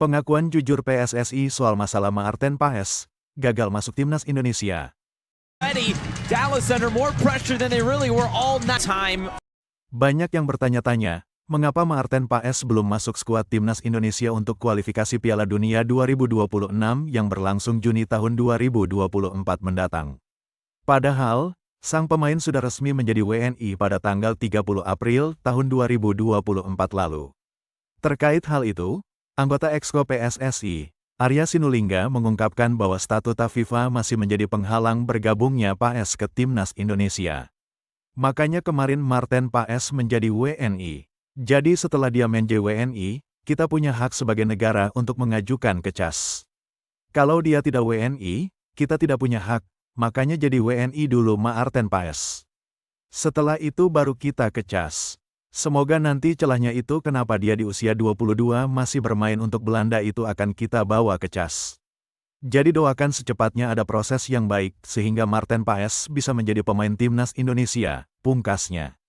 Pengakuan jujur PSSI soal masalah Maarten Paes, gagal masuk timnas Indonesia. Dallas under more pressure than they really were all time. Banyak yang bertanya-tanya, mengapa Maarten Paes belum masuk skuad timnas Indonesia untuk kualifikasi Piala Dunia 2026 yang berlangsung Juni tahun 2024 mendatang. Padahal, sang pemain sudah resmi menjadi WNI pada tanggal 30 April tahun 2024 lalu. Terkait hal itu, anggota Exco PSSI, Arya Sinulinga mengungkapkan bahwa statuta FIFA masih menjadi penghalang bergabungnya Paes ke timnas Indonesia. Makanya kemarin Maarten Paes menjadi WNI. Jadi setelah dia menjadi WNI, kita punya hak sebagai negara untuk mengajukan ke CAS. Kalau dia tidak WNI, kita tidak punya hak, makanya jadi WNI dulu Maarten Paes. Setelah itu baru kita ke CAS. Semoga nanti celahnya itu kenapa dia di usia 22 masih bermain untuk Belanda itu akan kita bawa ke CAS. Jadi doakan secepatnya ada proses yang baik sehingga Maarten Paes bisa menjadi pemain timnas Indonesia, pungkasnya.